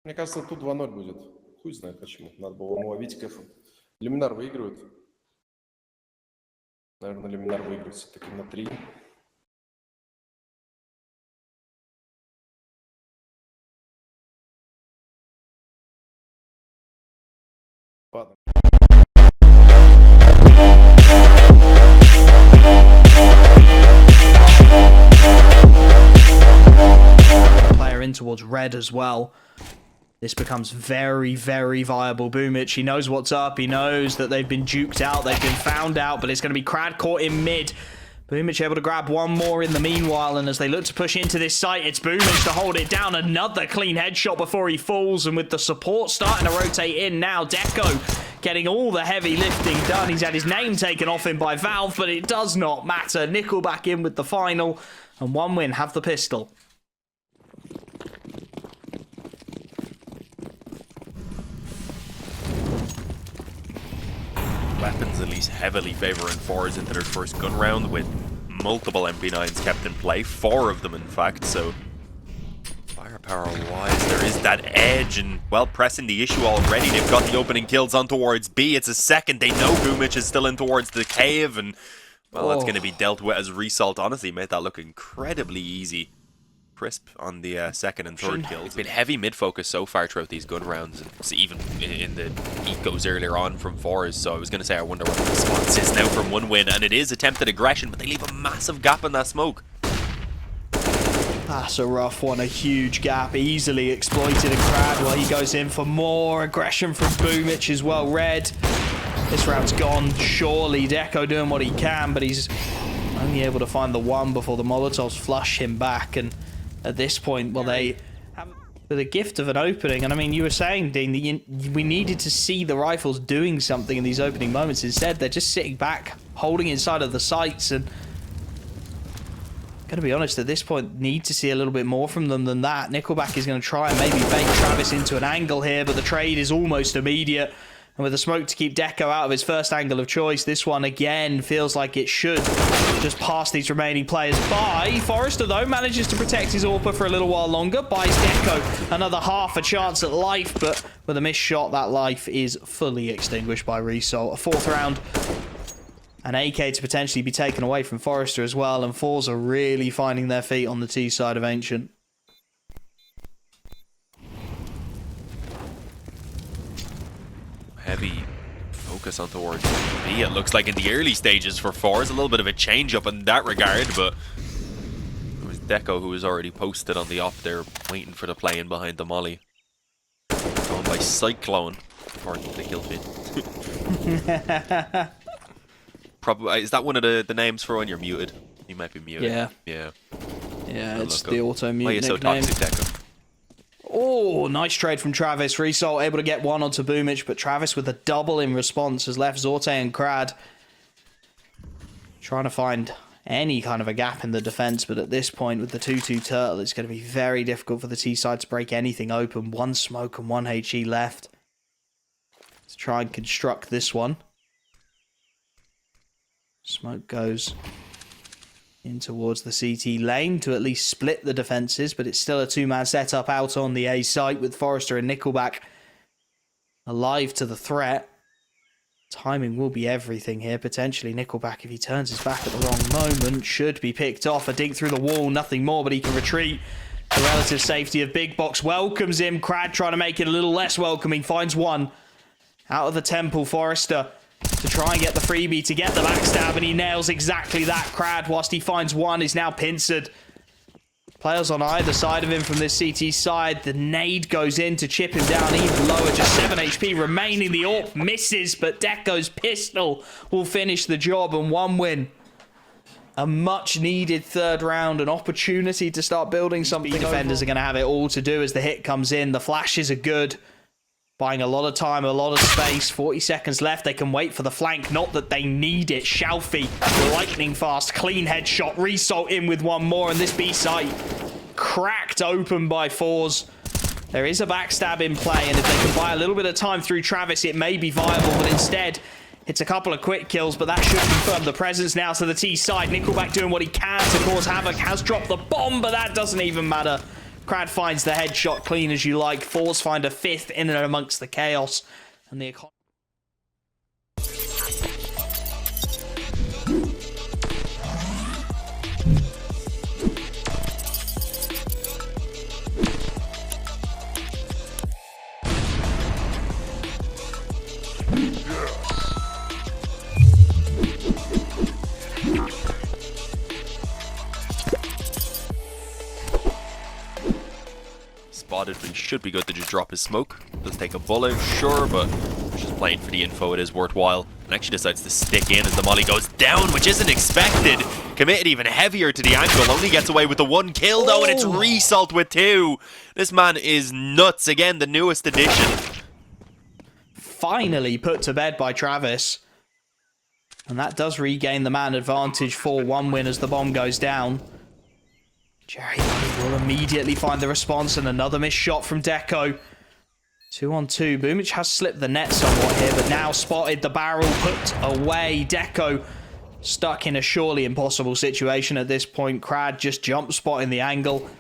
Мне кажется, тут 2-0 будет. Хуй знает почему. Надо было ему ловить кэфом. Люминар выигрывает. Наверное, Люминар выиграет все-таки на 3. Падаем. Player in towards red as well. This becomes very, very viable. bumyc, he knows what's up. He knows that they've been duked out. They've been found out, but it's going to be Crad caught in mid. bumyc able to grab one more in the meanwhile, and as they look to push into this site, it's bumyc to hold it down. Another clean headshot before he falls, and with the support starting to rotate in now, DEKO getting all the heavy lifting done. He's had his name taken off him by Valve, but it does not matter. Nickelback in with the final, and 1 win, have the pistol. Weapons at least heavily favouring fours into their first gun round, with multiple MP9s kept in play, 4 of them in fact, so firepower wise there is that edge, and well, pressing the issue already. They've got the opening kills on towards B. It's a second. They know bumyc is still in towards the cave, and well, that's going to be dealt with as Result honestly made that look incredibly easy. Crisp on the second and third kills. It's been heavy mid-focus so far throughout these gun rounds, and even in the ecos earlier on from fours, so I was going to say I wonder what the response is now from 1 win, and it is attempted aggression, but they leave a massive gap in that smoke. That's a rough one, a huge gap, easily exploited, and Crad, well, he goes in for more aggression from bumyc as well. Red, this round's gone, surely. DEKO doing what he can, but he's only able to find the one before the Molotovs flush him back, and at this point, well, they have the gift of an opening. And I mean, you were saying, Dean, that we needed to see the rifles doing something in these opening moments. Instead, they're just sitting back, holding inside of the sights. And going to be honest, at this point, need to see a little bit more from them than that. Nickelback is going to try and maybe bait Travis into an angle here, but the trade is almost immediate. And with the smoke to keep DEKO out of his first angle of choice, this one again feels like it should just pass these remaining players by. Forrester, though, manages to protect his AWP for a little while longer, buys DEKO another half a chance at life, but with a missed shot, that life is fully extinguished by Result. A 4th round, an AK to potentially be taken away from Forrester as well, and fours are really finding their feet on the T side of Ancient. Heavy focus on towards B, it looks like in the early stages for fours. A little bit of a change up in that regard, but it was DEKO who was already posted on the op there, waiting for the play in behind the molly. Going by Cyclone, according to the kill feed. Probably, is that one of the names for when you're muted? You might be muted. Yeah. Yeah. Yeah, it's the auto-mute. Why are you so toxic, DEKO? Oh, nice trade from Travis. Result able to get one onto bumyc, but Travis with a double in response has left Zorte and Crad trying to find any kind of a gap in the defense, but at this point with the 2-2 turtle, it's going to be very difficult for the T side to break anything open. 1 smoke and 1 HE left. Let's try and construct this one. Smoke goes in towards the CT lane to at least split the defenses, but it's still a 2-man setup out on the A site with Forrester and Nickelback alive to the threat. Timing will be everything here. Potentially Nickelback, if he turns his back at the wrong moment, should be picked off. A dink through the wall, nothing more, but he can retreat. The relative safety of Big Box welcomes him. Crad trying to make it a little less welcoming, finds one. Out of the temple, Forrester to try and get the freebie to get the backstab, and he nails exactly that. Crad, whilst he finds one, is now pincered. Players on either side of him from this CT side. The nade goes in to chip him down even lower. Just 7 HP remaining. The AWP misses, but DEKO's pistol will finish the job, and 1 win. A much-needed 3rd round, an opportunity to start building something. Defenders are going to have it all to do as the hit comes in. The flashes are good. Buying a lot of time, a lot of space. 40 seconds left. They can wait for the flank. Not that they need it. Shalfie, lightning fast, clean headshot. Result in with one more. And this B site cracked open by fours. There is a backstab in play. And if they can buy a little bit of time through Travis, it may be viable. But instead, it's a couple of quick kills. But that should confirm the presence now to the T side. Nickelback doing what he can to cause havoc. Has dropped the bomb, but that doesn't even matter. Crad finds the headshot clean as you like. Fours find a fifth in and amongst the chaos. And the economy. Spotted, but he should be good to just drop his smoke. Does take a bullet, sure, but just playing for the info, it is worthwhile. And actually decides to stick in as the molly goes down, which isn't expected. Committed even heavier to the angle, only gets away with the 1 kill though, and it's Result with 2. This man is nuts. Again, the newest addition. Finally put to bed by Travis. And that does regain the man advantage for 1 win as the bomb goes down. Jerry will immediately find the response, and another missed shot from DEKO. 2-on-2. Bumych has slipped the net somewhat here, but now spotted the barrel put away. DEKO stuck in a surely impossible situation at this point. Crad just jump spotting the angle.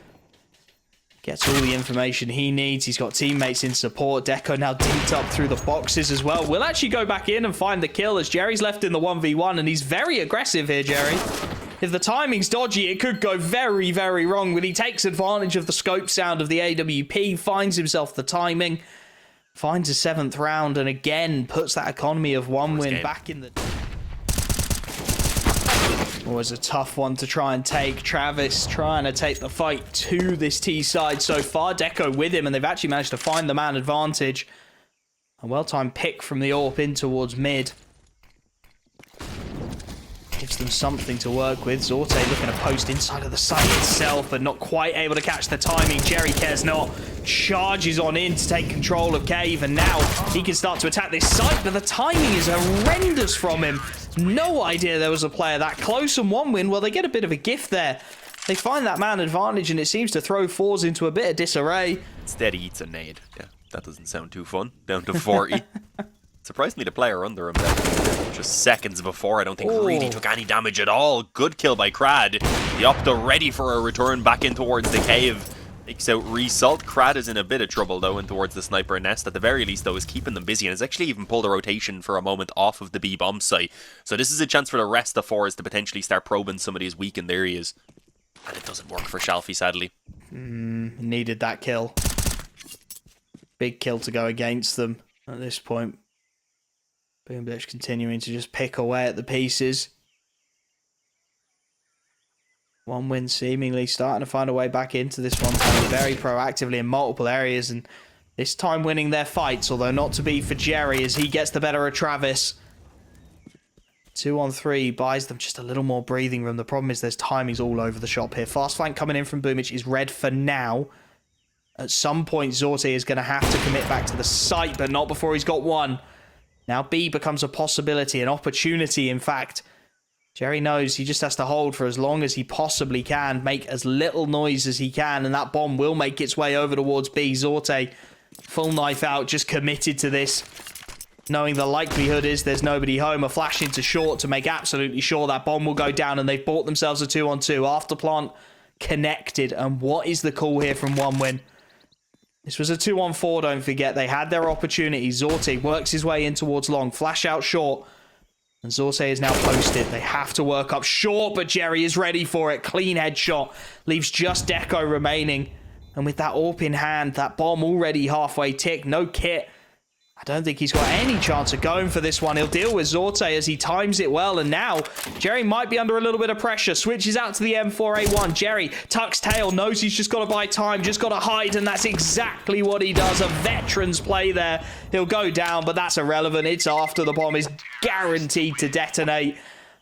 Gets all the information he needs. He's got teammates in support. DEKO now deeped up through the boxes as well. We'll actually go back in and find the kill as Jerry's left in the 1v1, and he's very aggressive here, Jerry. If the timing's dodgy, it could go very, very wrong, but he takes advantage of the scope sound of the AWP, finds himself the timing, finds a 7th round, and again puts that economy of 1 win back in the... Always a tough one to try and take. Travis trying to take the fight to this T side so far. DEKO with him, and they've actually managed to find the man advantage. A well-timed pick from the AWP in towards mid. Gives them something to work with. Zorte looking to post inside of the site itself, but not quite able to catch the timing. Jerry cares not. Charges on in to take control of Cave, and now he can start to attack this site, but the timing is horrendous from him. No idea there was a player that close, and 1 win, well, they get a bit of a gift there. They find that man advantage, and it seems to throw Fours into a bit of disarray. Instead, he eats a nade. Yeah, that doesn't sound too fun. Down to 40. Surprisingly, the player under him there, just seconds before, I don't think really took any damage at all. Good kill by Crad. The Opto ready for a return back in towards the cave. Takes out Result. Crad is in a bit of trouble, though, in towards the sniper nest. At the very least, though, is keeping them busy, and has actually even pulled a rotation for a moment off of the B bomb site. So this is a chance for the rest of Fours to potentially start probing some of these weakened areas. And it doesn't work for Shalfie, sadly. Needed that kill. Big kill to go against them at this point. BOOMbl4 continuing to just pick away at the pieces. 1 win seemingly starting to find a way back into this one, playing very proactively in multiple areas, and this time winning their fights, although not to be for Jerry as he gets the better of Travis. 2-on-3 buys them just a little more breathing room. The problem is there's timings all over the shop here. Fast flank coming in from Bumych is red for now. At some point, Zorte is going to have to commit back to the site, but not before he's got 1. Now B becomes a possibility, an opportunity, in fact. Jerry knows he just has to hold for as long as he possibly can, make as little noise as he can, and that bomb will make its way over towards B. Zorte, full knife out, just committed to this, knowing the likelihood is there's nobody home. A flash into short to make absolutely sure that bomb will go down, and they've bought themselves a 2-on-2. Afterplant connected, and what is the call here from 1 win? This was a 2-on-4, don't forget. They had their opportunity. Zorte works his way in towards long. Flash out short. And Zorte is now posted. They have to work up short, but Jerry is ready for it. Clean headshot. Leaves just DEKO remaining. And with that AWP in hand, that bomb already halfway ticked. No kit. I don't think he's got any chance of going for this one. He'll deal with Zorte as he times it well. And now, Jerry might be under a little bit of pressure. Switches out to the M4A1. Jerry tucks tail. Knows he's just got to buy time. Just got to hide. And that's exactly what he does. A veteran's play there. He'll go down, but that's irrelevant. It's after the bomb is guaranteed to detonate.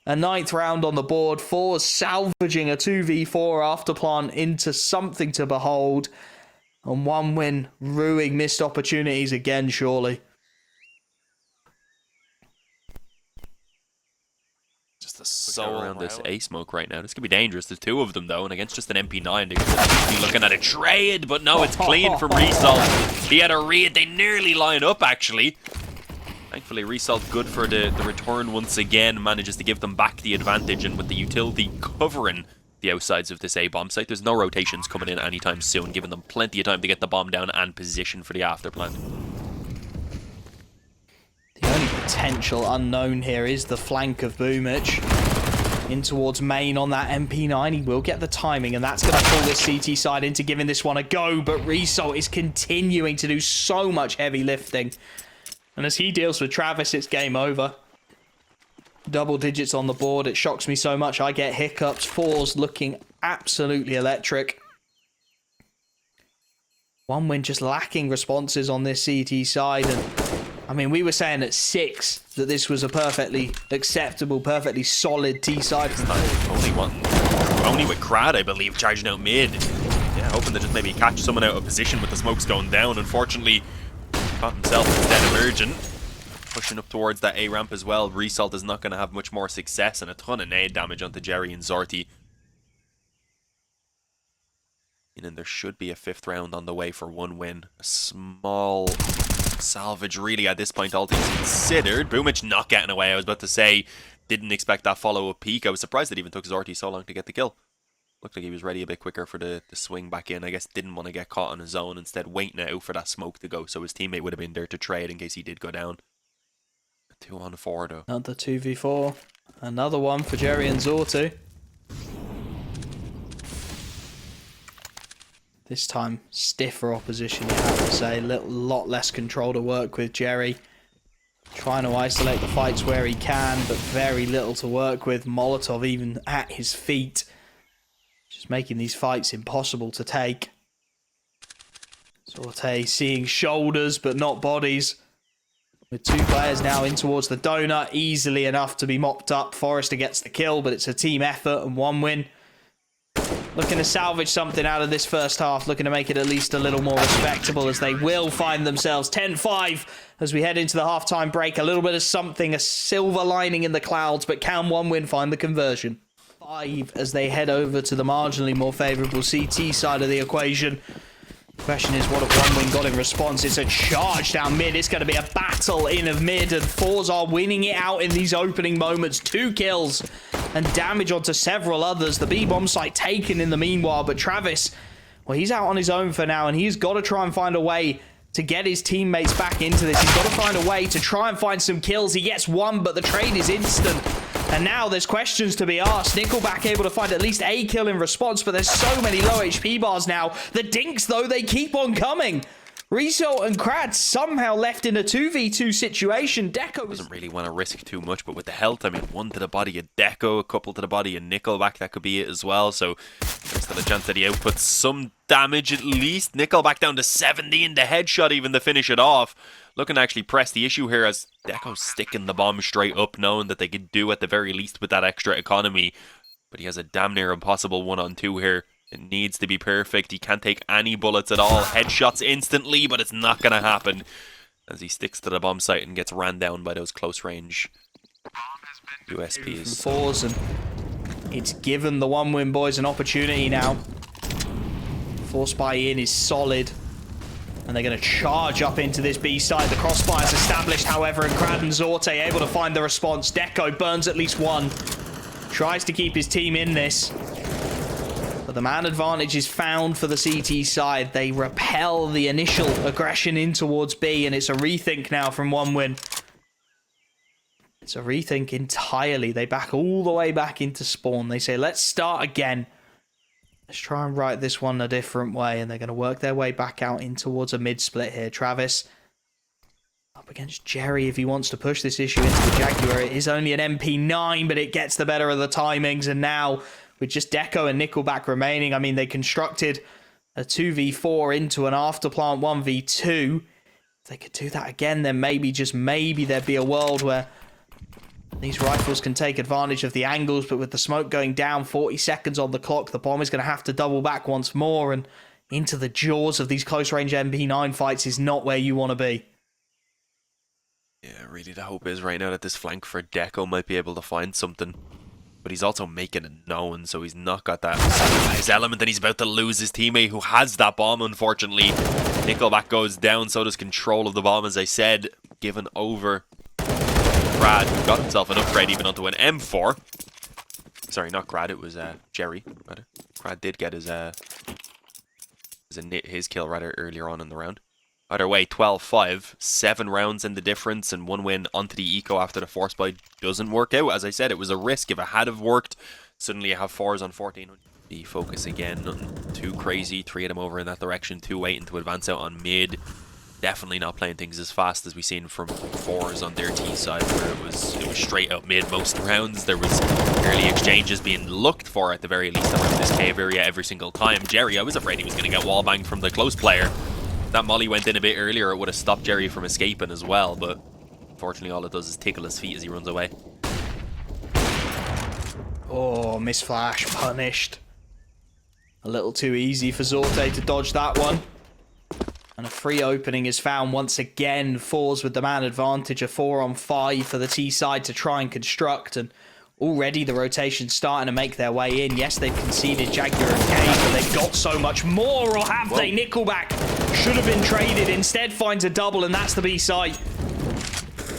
A 9th round on the board. Fours salvaging a 2v4 after plant into something to behold. And 1 win, ruining missed opportunities again, surely. Just a soul around this A smoke right now. This could be dangerous. There's 2 of them, though, and against just an MP9, they could be looking at a trade, but no, it's clean from Result. He had a read. They nearly line up, actually. Thankfully, Result good for the return once again. Manages to give them back the advantage, and with the utility covering the outsides of this A bomb site. There's no rotations coming in anytime soon, giving them plenty of time to get the bomb down and position for the afterplant. The only potential unknown here is the flank of bumych in towards main on that MP9. He will get the timing, and that's going to pull this CT side into giving this one a go, but Result is continuing to do so much heavy lifting. And as he deals with Travis, it's game over. Double digits on the board. It shocks me so much I get hiccups. Fours looking absolutely electric. OneWin just lacking responses on this CT side. And I mean, we were saying at 6 that this was a perfectly acceptable, perfectly solid T side. Only with Crad, I believe, charging out mid. Yeah, hoping to just maybe catch someone out of position with the smokes going down. Unfortunately, caught himself instead emergent. Pushing up towards that A ramp as well. Result is not going to have much more success, and a ton of nade damage onto Jerry and Zorti. And then there should be a 5th round on the way for OneWin. A small salvage really at this point, all things considered. bumych not getting away. I was about to say, didn't expect that follow-up peak. I was surprised it even took Zorti so long to get the kill. Looked like he was ready a bit quicker for the swing back in. I guess didn't want to get caught on his own, instead waiting it out for that smoke to go, so his teammate would have been there to trade in case he did go down. 2-on-4 though. Another 2v4. Another one for Jerry and Zorti. This time, stiffer opposition, you have to say. A lot less control to work with. Jerry trying to isolate the fights where he can, but very little to work with. Molotov even at his feet. Just making these fights impossible to take. Zorti seeing shoulders, but not bodies. With 2 players now in towards the donut, easily enough to be mopped up. Forrester gets the kill, but it's a team effort and OneWin. Looking to salvage something out of this first half, looking to make it at least a little more respectable, as they will find themselves 10-5 as we head into the halftime break. A little bit of something, a silver lining in the clouds, but can OneWin find the conversion? 5 as they head over to the marginally more favourable CT side of the equation. Question is, what have OneWin got in response? It's a charge down mid. It's going to be a battle in of mid, and Fours are winning it out in these opening moments. 2 kills and damage onto several others. The B-bomb site taken in the meanwhile, but Travis, well, he's out on his own for now, and he's got to try and find a way to get his teammates back into this. He's got to find a way to try and find some kills. He gets 1, but the trade is instant. And now there's questions to be asked. Nickelback able to find at least a kill in response, but there's so many low HP bars now. The dinks, though, they keep on coming. Result and Crad somehow left in a 2v2 situation. DEKO doesn't really want to risk too much, but with the health, I mean, 1 to the body of DEKO, a couple to the body of Nickelback, that could be it as well. So there's still a chance that he outputs some damage at least. Nickelback down to 70 in the headshot even to finish it off. Looking to actually press the issue here as DEKO's sticking the bomb straight up, knowing that they could do at the very least with that extra economy. But he has a damn near impossible 1-on-2 here. It needs to be perfect. He can't take any bullets at all. Headshots instantly, but it's not going to happen as he sticks to the bomb site and gets ran down by those close range USPs. Fours, and it's given the OneWin boys an opportunity now. Force buy in is solid. And they're going to charge up into this B side. The crossfire's established, however, and Crad and Zorti able to find the response. DEKO burns at least 1. Tries to keep his team in this. But the man advantage is found for the CT side. They repel the initial aggression in towards B, and it's a rethink now from OneWin. It's a rethink entirely. They back all the way back into spawn. They say, let's start again. Let's try and write this one a different way, and they're going to work their way back out in towards a mid-split here. Travis up against Jerry if he wants to push this issue into the Jaguar. It is only an MP9, but it gets the better of the timings, and now with just DEKO and Nickelback remaining, I mean, they constructed a 2v4 into an afterplant 1v2. If they could do that again, then maybe, just maybe, there'd be a world where these rifles can take advantage of the angles, but with the smoke going down, 40 seconds on the clock, the bomb is going to have to double back once more, and into the jaws of these close-range MP9 fights is not where you want to be. Yeah, really the hope is right now that this flank for DEKO might be able to find something. But he's also making it known, so he's not got that his element, and he's about to lose his teammate who has that bomb, unfortunately. Nickelback goes down, so does control of the bomb, as I said, given over. Brad, who got himself an upgrade even onto an M4. Sorry, not Grad, it was Jerry. Rather. Grad did get his kill rather earlier on in the round. Either way, 12-5, 7 rounds in the difference, and 1 win onto the eco after the force buy doesn't work out. As I said, it was a risk. If it had have worked, suddenly you have 4s on 14. The focus again, nothing too crazy. 3 of them over in that direction, 2 waiting to advance out on mid. Definitely not playing things as fast as we've seen from 4s on their T side, where it was straight out mid most rounds. There was early exchanges being looked for at the very least around this cave area every single time. Jerry, I was afraid he was going to get wall banged from the close player. That molly went in a bit earlier, it would have stopped Jerry from escaping as well, but unfortunately all it does is tickle his feet as he runs away. Oh, miss flash, punished. A little too easy for Zorte to dodge that one. And a free opening is found once again. 4s with the man advantage, a 4 on 5 for the T side to try and construct, and already the rotation's starting to make their way in. Yes, they've conceded Jaguar and Cage, but they've got so much more, or have they? Nickelback should have been traded, instead finds a double, and that's the B site.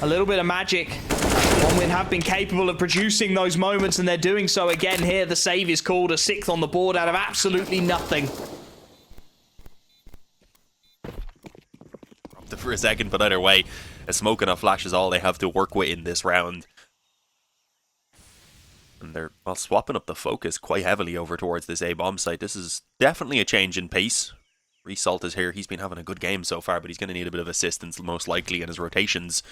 A little bit of magic. One win have been capable of producing those moments, and they're doing so again here. The save is called, a 6th on the board out of absolutely nothing. For a second, but either way, a smoke and a flash is all they have to work with in this round. And they're swapping up the focus quite heavily over towards this A bomb site. This is definitely a change in pace. Resalt is here. He's been having a good game so far, but he's going to need a bit of assistance most likely, and his rotations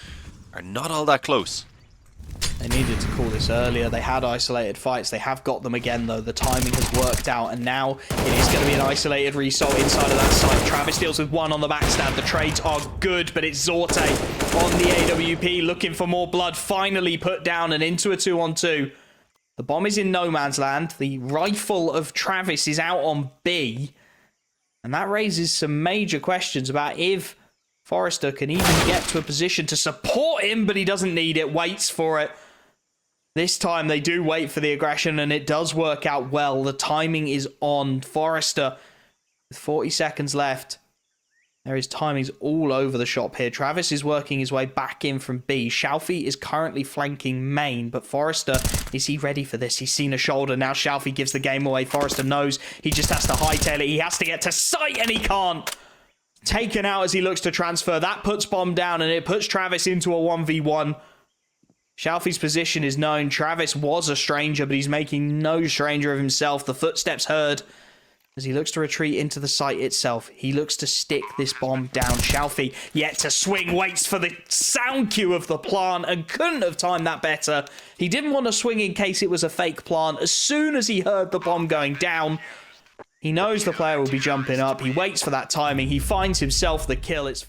are not all that close. They needed to call this earlier. They had isolated fights. They have got them again, though. The timing has worked out, and now it is going to be an isolated result inside of that site. Travis deals with 1 on the backstab. The trades are good, but it's Zorte on the AWP looking for more blood. Finally put down and into a 2-on-2. The bomb is in no man's land. The rifle of Travis is out on B, and that raises some major questions about if Forrester can even get to a position to support him, but he doesn't need it, waits for it. This time they do wait for the aggression, and it does work out well. The timing is on. Forrester with 40 seconds left. There is timings all over the shop here. Travis is working his way back in from B. Shalfie is currently flanking main, but Forrester, is he ready for this? He's seen a shoulder. Now Shalfie gives the game away. Forrester knows he just has to hightail it. He has to get to sight, and he can't. Taken out as he looks to transfer. That puts bomb down, and it puts Travis into a 1v1. Shalfie's position is known. Travis was a stranger, but he's making no stranger of himself. The footsteps heard as he looks to retreat into the site itself. He looks to stick this bomb down. Shalfie yet to swing, waits for the sound cue of the plant, and couldn't have timed that better. He didn't want to swing in case it was a fake plant. As soon as he heard the bomb going down, he knows the player will be jumping up. He waits for that timing. He finds himself the kill. It's